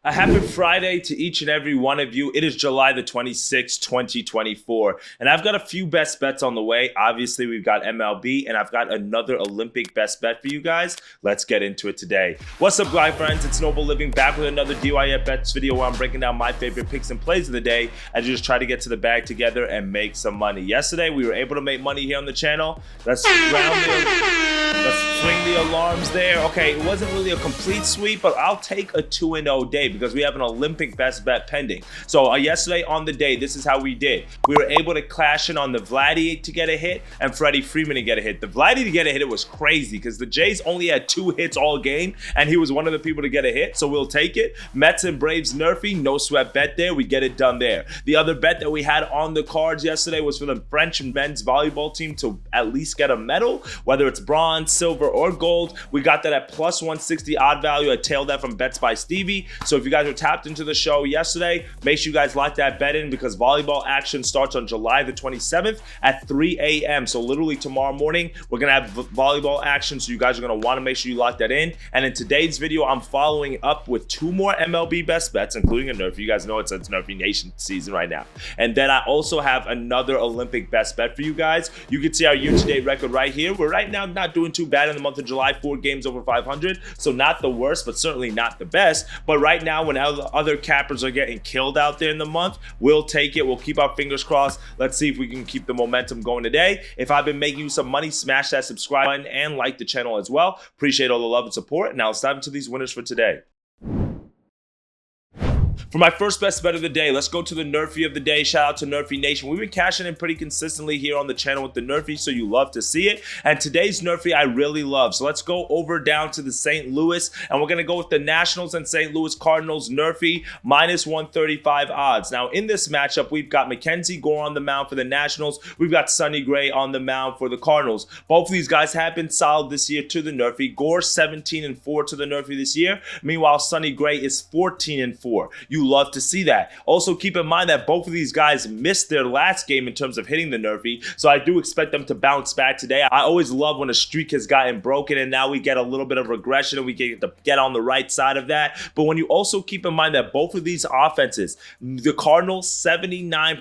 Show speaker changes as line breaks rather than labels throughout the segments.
A happy Friday to each and every one of you. It is July the 26th, 2024, and I've got a few best bets on the way. Obviously, we've got MLB, and I've got another Olympic best bet for you guys. Let's get into it today. What's up, my friends? It's Noble Living back with another DYF Bets video where I'm breaking down my favorite picks and plays of the day and just try to get to the bag together and make some money. Yesterday, we were able to make money here on the channel. Let's swing the alarms there. Okay, it wasn't really a complete sweep, but I'll take a 2-0 day because we have an Olympic best bet pending. So yesterday on the day, this is how we did. We were able to cash in on the Vladdy to get a hit and Freddie Freeman to get a hit. The Vladdy to get a hit, it was crazy because the Jays only had 2 hits all game and he was one of the people to get a hit, so we'll take it. Mets and Braves Nerfy, no sweat bet there. We get it done there. The other bet that we had on the cards yesterday was for the French men's volleyball team to at least get a medal, whether it's bronze, silver, or gold. We got that at plus 160 odd value. I tailed that from Bets by Stevie. So if you guys were tapped into the show yesterday, make sure you guys lock that bet in because volleyball action starts on July the 27th at 3 a.m. So literally tomorrow morning, we're going to have volleyball action. So you guys are going to want to make sure you lock that in. And in today's video, I'm following up with 2 more MLB best bets, including a Nerf. You guys know it's Nerfy Nation season right now. And then I also have another Olympic best bet for you guys. You can see our year-to-date record right here. We're right now not doing too bad in the month of July, 4 games over 500. So not the worst, but certainly not the best. But right now, when other cappers are getting killed out there in the month, we'll take it. We'll keep our fingers crossed. Let's see if we can keep the momentum going today. If I've been making you some money, smash that subscribe button and like the channel as well. Appreciate all the love and support. Now let's dive into these winners for today. For my first best bet of the day, let's go to the Nerfy of the day. Shout out to Nerfy Nation. We've been cashing in pretty consistently here on the channel with the Nerfy, so you love to see it. And today's Nerfy I really love. So let's go over down to the St. Louis, and we're going to go with the Nationals and St. Louis Cardinals Nerfy minus 135 odds. Now, in this matchup, we've got Mackenzie Gore on the mound for the Nationals. We've got Sonny Gray on the mound for the Cardinals. Both of these guys have been solid this year to the Nerfy. Gore 17-4 to the Nerfy this year. Meanwhile, Sonny Gray is 14-4. You love to see that. Also, keep in mind that both of these guys missed their last game in terms of hitting the Nerfy, so I do expect them to bounce back today. I always love when a streak has gotten broken and now we get a little bit of regression and we get to get on the right side of that. But when you also keep in mind that both of these offenses, the Cardinals 79%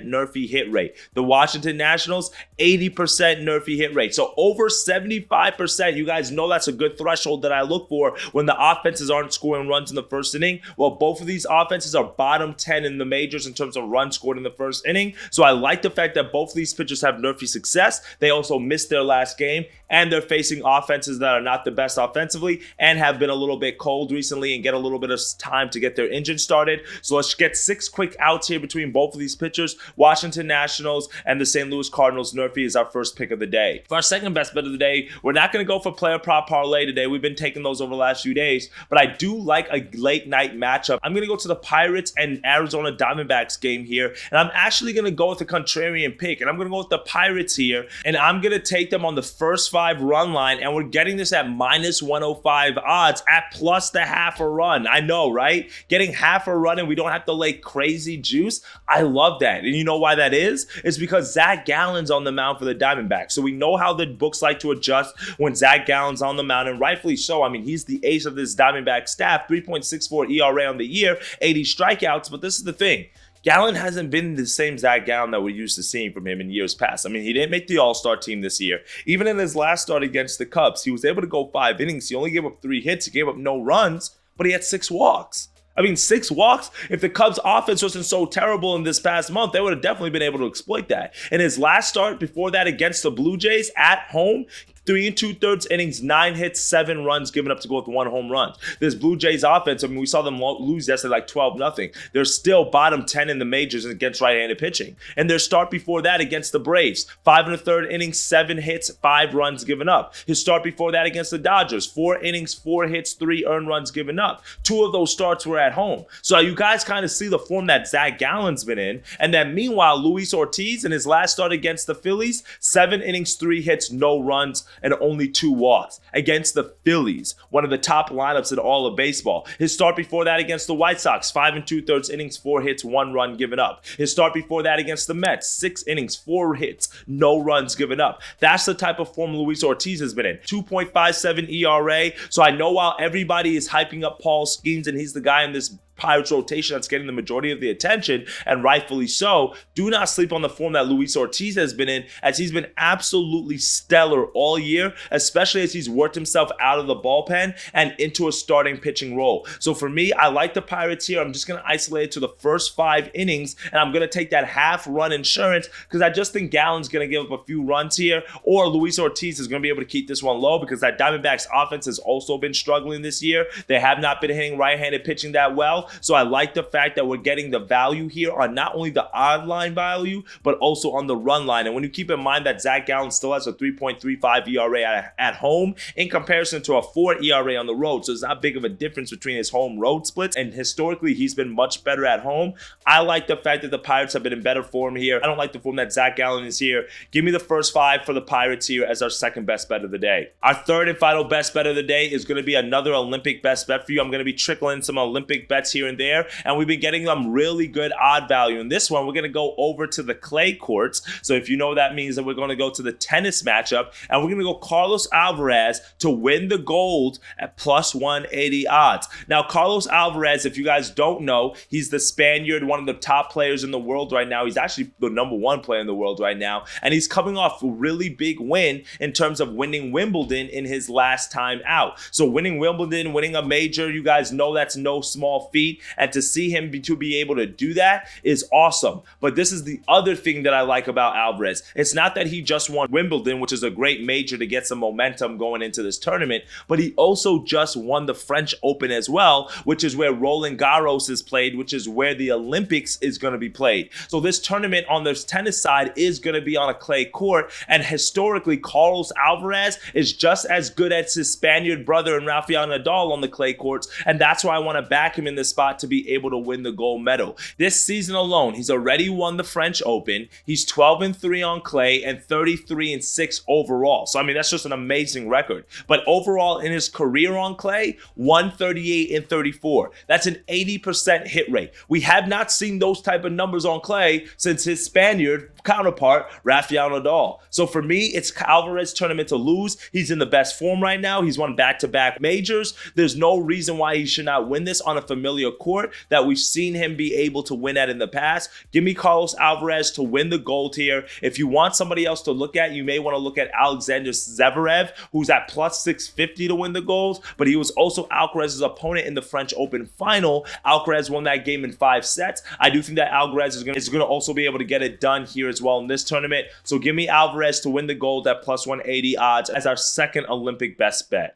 Nerfy hit rate, the Washington Nationals 80% Nerfy hit rate. So over 75%, you guys know that's a good threshold that I look for when the offenses aren't scoring runs in the first inning. Well, both of these offenses are bottom 10 in the majors in terms of runs scored in the first inning. So I like the fact that both of these pitchers have Nerfy success. They also missed their last game, and they're facing offenses that are not the best offensively and have been a little bit cold recently and get a little bit of time to get their engine started. So let's get 6 quick outs here between both of these pitchers. Washington Nationals and the St. Louis Cardinals Nerfy is our first pick of the day. For our second best bet of the day, we're not going to go for player prop parlay today. We've been taking those over the last few days, but I do like a late night matchup. I'm going to go to the Pirates and Arizona Diamondbacks game here, and I'm actually going to go with the contrarian pick, and I'm going to go with the Pirates here, and I'm going to take them on the first 5 run line, and we're getting this at minus 105 odds at plus the half a run. I know, right? Getting half a run and we don't have to lay crazy juice. I love that. And you know why that is? It's because Zach Gallen's on the mound for the Diamondbacks. So we know how the books like to adjust when Zach Gallen's on the mound, and rightfully so. I mean, he's the ace of this Diamondback staff, 3.64 ERA on the year, 80 strikeouts. But this is the thing. Gallen hasn't been the same Zach Gallen that we're used to seeing from him in years past. I mean, he didn't make the All-Star team this year. Even in his last start against the Cubs, he was able to go 5 innings. He only gave up 3 hits. He gave up no runs, but he had 6 walks. I mean, 6 walks. If the Cubs offense wasn't so terrible in this past month, they would have definitely been able to exploit that. In his last start before that against the Blue Jays at home, 3 2/3 innings, 9 hits, 7 runs given up to go with 1 home run. This Blue Jays offense, I mean, we saw them lose yesterday like 12-0. They're still bottom 10 in the majors against right-handed pitching. And their start before that against the Braves, 5 1/3 innings, 7 hits, 5 runs given up. His start before that against the Dodgers, 4 innings, 4 hits, 3 earned runs given up. 2 of those starts were at home. So you guys kind of see the form that Zach Gallen's been in. And then meanwhile, Luis Ortiz in his last start against the Phillies, 7 innings, 3 hits, no runs. and only 2 walks against the Phillies, one of the top lineups in all of baseball. His start before that against the White Sox, 5 2/3 innings, 4 hits, 1 run given up. His start before that against the Mets, 6 innings, 4 hits, no runs given up. That's the type of form Luis Ortiz has been in. 2.57 ERA. So I know while everybody is hyping up Paul Skeens and he's the guy in this Pirates rotation that's getting the majority of the attention, and rightfully so, do not sleep on the form that Luis Ortiz has been in, as he's been absolutely stellar all year, especially as he's worked himself out of the bullpen and into a starting pitching role. So for me, I like the Pirates here. I'm just going to isolate it to the first 5 innings, and I'm going to take that half-run insurance because I just think Gallen's going to give up a few runs here, or Luis Ortiz is going to be able to keep this one low because that Diamondbacks offense has also been struggling this year. They have not been hitting right-handed pitching that well. So I like the fact that we're getting the value here on not only the odd line value, but also on the run line. And when you keep in mind that Zach Gallen still has a 3.35 ERA at home in comparison to a 4 ERA on the road, so it's not big of a difference between his home road splits. And historically, he's been much better at home. I like the fact that the Pirates have been in better form here. I don't like the form that Zach Gallen is here. Give me the first 5 for the Pirates here as our second best bet of the day. Our third and final best bet of the day is going to be another Olympic best bet for you. I'm going to be trickling some Olympic bets here and there, and we've been getting them really good odd value. In this one, we're going to go over to the clay courts. So if you know, that means that we're going to go to the tennis matchup, and we're going to go Carlos Alvarez to win the gold at plus 180 odds. Now, Carlos Alvarez, if you guys don't know, he's the Spaniard, one of the top players in the world right now. He's actually the #1 player in the world right now, and he's coming off a really big win in terms of winning Wimbledon in his last time out. So winning Wimbledon, winning a major, you guys know that's no small feat. And to see him be able to do that is awesome. But this is the other thing that I like about Alvarez. It's not that he just won Wimbledon, which is a great major to get some momentum going into this tournament, but he also just won the French Open as well, which is where Roland Garros is played, which is where the Olympics is going to be played. So this tournament on the tennis side is going to be on a clay court, and historically, Carlos Alvarez is just as good as his Spaniard brother and Rafael Nadal on the clay courts, and that's why I want to back him in this spot to be able to win the gold medal. This season alone, he's already won the French Open. He's 12-3 on clay and 33-6 overall. So, I mean, that's just an amazing record. But overall in his career on clay, 138-34. That's an 80% hit rate. We have not seen those type of numbers on clay since his Spaniard counterpart, Rafael Nadal. So for me, it's Alvarez's tournament to lose. He's in the best form right now. He's won back-to-back majors. There's no reason why he should not win this on a familiar court that we've seen him be able to win at in the past. Give me Carlos Alvarez to win the gold here. If you want somebody else to look at, you may want to look at Alexander Zverev, who's at plus 650 to win the gold, but he was also Alcaraz's opponent in the French Open final. Alcaraz won that game in 5 sets. I do think that Alcaraz is going to also be able to get it done here as well in this tournament. So give me Alvarez to win the gold at plus 180 odds as our second Olympic best bet.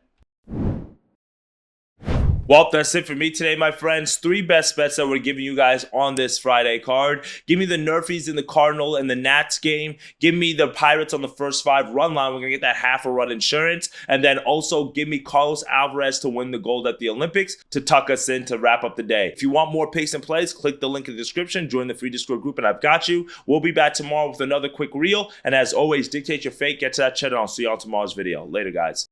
Well, that's it for me today, my friends. 3 best bets that we're giving you guys on this Friday card. Give me the Nerfies in the Cardinal and the Nats game. Give me the Pirates on the first 5 run line. We're going to get that half-a-run insurance. And then also give me Carlos Alvarez to win the gold at the Olympics to tuck us in to wrap up the day. If you want more picks and plays, click the link in the description. Join the free Discord group, and I've got you. We'll be back tomorrow with another quick reel. And as always, dictate your fate. Get to that chat, and I'll see you on tomorrow's video. Later, guys.